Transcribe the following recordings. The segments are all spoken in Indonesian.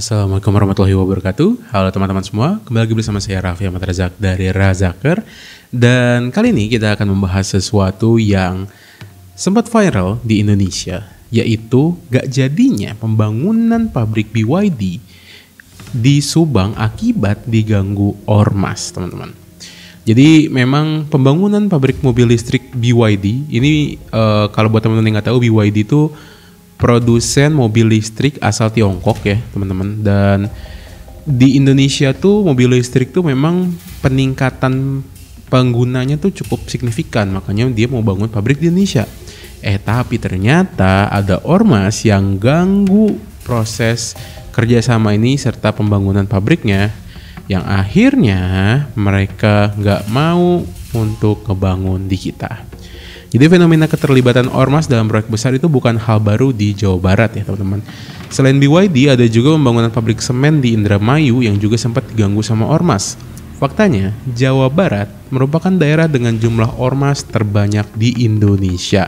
Assalamualaikum warahmatullahi wabarakatuh. Halo teman-teman semua, kembali lagi bersama saya Raffi Ahmad Razak dari Razaker. Dan kali ini kita akan membahas sesuatu yang sempat viral di Indonesia, yaitu gak jadinya pembangunan pabrik BYD di Subang akibat diganggu ormas, teman-teman. Jadi memang pembangunan pabrik mobil listrik BYD ini, kalau buat teman-teman yang nggak tahu, BYD itu produsen mobil listrik asal Tiongkok ya teman-teman. Dan di Indonesia tuh mobil listrik tuh memang peningkatan penggunanya tuh cukup signifikan, makanya dia mau bangun pabrik di Indonesia. Tapi ternyata ada ormas yang ganggu proses kerjasama ini serta pembangunan pabriknya, yang akhirnya mereka nggak mau untuk ngebangun di kita. Jadi fenomena keterlibatan ormas dalam proyek besar itu bukan hal baru di Jawa Barat ya teman-teman. Selain BYD, ada juga pembangunan pabrik semen di Indramayu yang juga sempat diganggu sama ormas. Faktanya, Jawa Barat merupakan daerah dengan jumlah ormas terbanyak di Indonesia.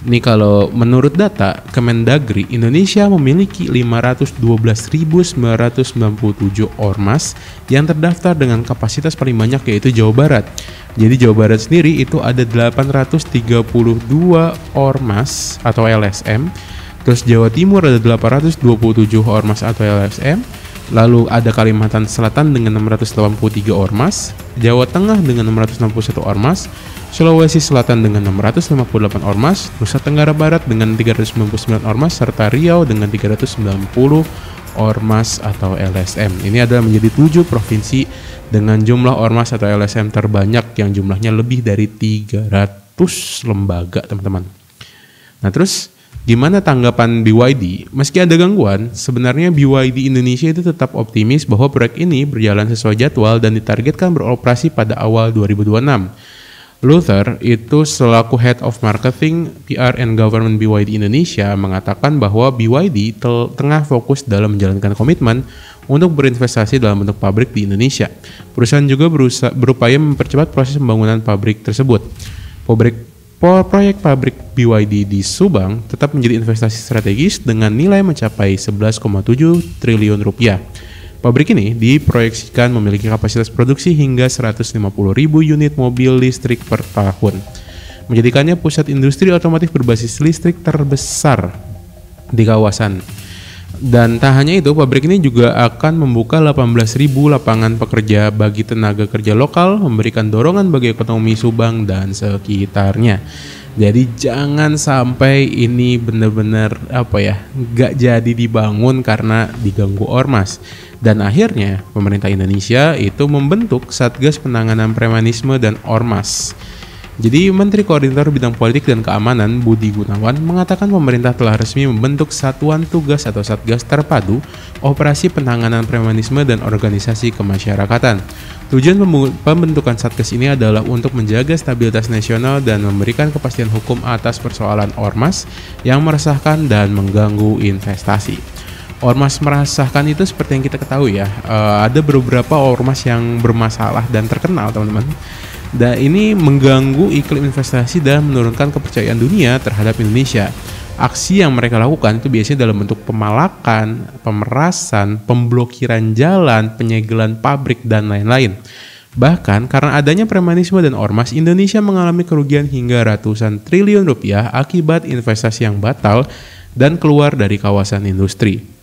Ini kalau menurut data Kemendagri, Indonesia memiliki 512.997 ormas yang terdaftar dengan kapasitas paling banyak, yaitu Jawa Barat. Jadi Jawa Barat sendiri itu ada 832 ormas atau LSM. Terus Jawa Timur ada 827 ormas atau LSM. Lalu ada Kalimantan Selatan dengan 683 ormas, Jawa Tengah dengan 661 ormas, Sulawesi Selatan dengan 658 ormas, Nusa Tenggara Barat dengan 399 ormas, serta Riau dengan 390 ormas atau LSM. Ini adalah menjadi 7 provinsi dengan jumlah ormas atau LSM terbanyak yang jumlahnya lebih dari 300 lembaga, teman-teman. Nah, terus gimana tanggapan BYD? Meski ada gangguan, sebenarnya BYD Indonesia itu tetap optimis bahwa proyek ini berjalan sesuai jadwal dan ditargetkan beroperasi pada awal 2026. Luther itu selaku Head of Marketing, PR and Government BYD Indonesia mengatakan bahwa BYD tengah fokus dalam menjalankan komitmen untuk berinvestasi dalam bentuk pabrik di Indonesia. Perusahaan juga berupaya mempercepat proses pembangunan pabrik tersebut. Proyek pabrik BYD di Subang tetap menjadi investasi strategis dengan nilai mencapai 11,7 triliun rupiah. Pabrik ini diproyeksikan memiliki kapasitas produksi hingga 150.000 unit mobil listrik per tahun, menjadikannya pusat industri otomotif berbasis listrik terbesar di kawasan. Dan tak hanya itu, pabrik ini juga akan membuka 18.000 lapangan pekerja bagi tenaga kerja lokal, memberikan dorongan bagi ekonomi Subang dan sekitarnya. Jadi jangan sampai ini benar-benar gak jadi dibangun karena diganggu ormas. Dan akhirnya pemerintah Indonesia itu membentuk Satgas Penanganan Premanisme dan Ormas. Jadi Menteri Koordinator Bidang Politik dan Keamanan Budi Gunawan mengatakan pemerintah telah resmi membentuk Satuan Tugas atau Satgas Terpadu Operasi Penanganan Premanisme dan Organisasi Kemasyarakatan. Tujuan pembentukan Satgas ini adalah untuk menjaga stabilitas nasional dan memberikan kepastian hukum atas persoalan ormas yang meresahkan dan mengganggu investasi. Ormas meresahkan itu seperti yang kita ketahui ya, ada beberapa ormas yang bermasalah dan terkenal, teman-teman. Dan ini mengganggu iklim investasi dan menurunkan kepercayaan dunia terhadap Indonesia. Aksi yang mereka lakukan itu biasanya dalam bentuk pemalakan, pemerasan, pemblokiran jalan, penyegelan pabrik, dan lain-lain. Bahkan karena adanya premanisme dan ormas, Indonesia mengalami kerugian hingga ratusan triliun rupiah akibat investasi yang batal dan keluar dari kawasan industri.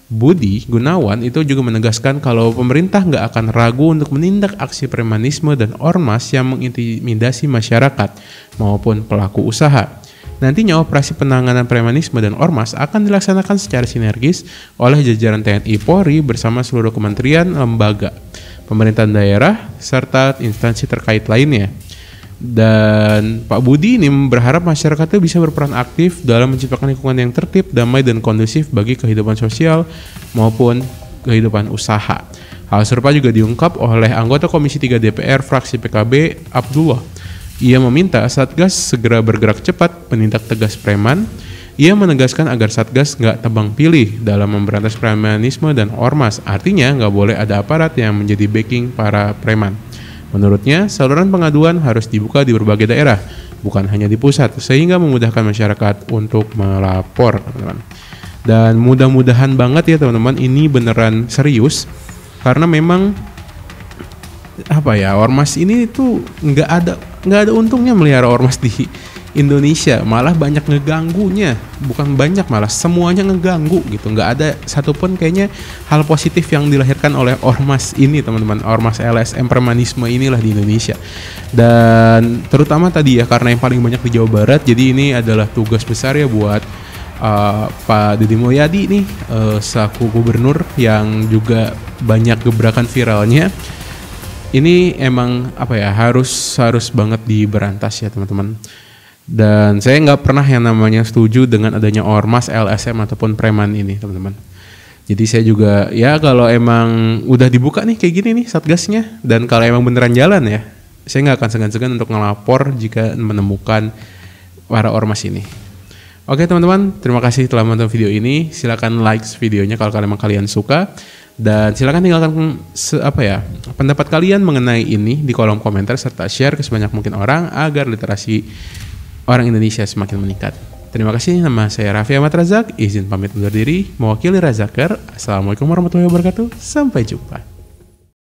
Budi Gunawan itu juga menegaskan kalau pemerintah nggak akan ragu untuk menindak aksi premanisme dan ormas yang mengintimidasi masyarakat maupun pelaku usaha. Nantinya operasi penanganan premanisme dan ormas akan dilaksanakan secara sinergis oleh jajaran TNI Polri bersama seluruh kementerian, lembaga, pemerintahan daerah, serta instansi terkait lainnya. Dan Pak Budi ini berharap masyarakat itu bisa berperan aktif dalam menciptakan lingkungan yang tertib, damai, dan kondusif bagi kehidupan sosial maupun kehidupan usaha. Hal serupa juga diungkap oleh anggota Komisi 3 DPR fraksi PKB Abdullah. Ia meminta Satgas segera bergerak cepat menindak tegas preman. Ia menegaskan agar Satgas nggak tebang pilih dalam memberantas premanisme dan ormas. Artinya nggak boleh ada aparat yang menjadi backing para preman. Menurutnya, saluran pengaduan harus dibuka di berbagai daerah, bukan hanya di pusat, sehingga memudahkan masyarakat untuk melapor, teman-teman. Dan mudah-mudahan banget ya teman-teman ini beneran serius, karena memang apa ya, ormas ini tuh nggak ada untungnya melihara ormas di Indonesia, malah banyak ngeganggunya. Bukan banyak, malah semuanya ngeganggu gitu. Nggak ada satupun kayaknya hal positif yang dilahirkan oleh ormas ini teman-teman. Ormas LSM premanisme inilah di Indonesia. Dan terutama tadi ya, karena yang paling banyak di Jawa Barat, jadi ini adalah tugas besar ya buat Pak Deddy Mulyadi nih, selaku gubernur yang juga banyak gebrakan viralnya. Ini emang apa ya, harus banget diberantas ya teman-teman. Dan saya nggak pernah yang namanya setuju dengan adanya ormas, LSM ataupun preman ini teman-teman. Jadi saya juga ya, kalau emang udah dibuka nih kayak gini nih satgasnya, dan kalau emang beneran jalan ya, saya nggak akan segan-segan untuk ngelapor jika menemukan para ormas ini. Oke teman-teman, terima kasih telah menonton video ini. Silakan like videonya kalau emang kalian suka. Dan silakan tinggalkan pendapat kalian mengenai ini di kolom komentar, serta share ke sebanyak mungkin orang agar literasi orang Indonesia semakin meningkat. Terima kasih, nama saya Raffi Ahmad Razak, izin pamit undur diri, mewakili Razaker. Assalamualaikum warahmatullahi wabarakatuh, sampai jumpa.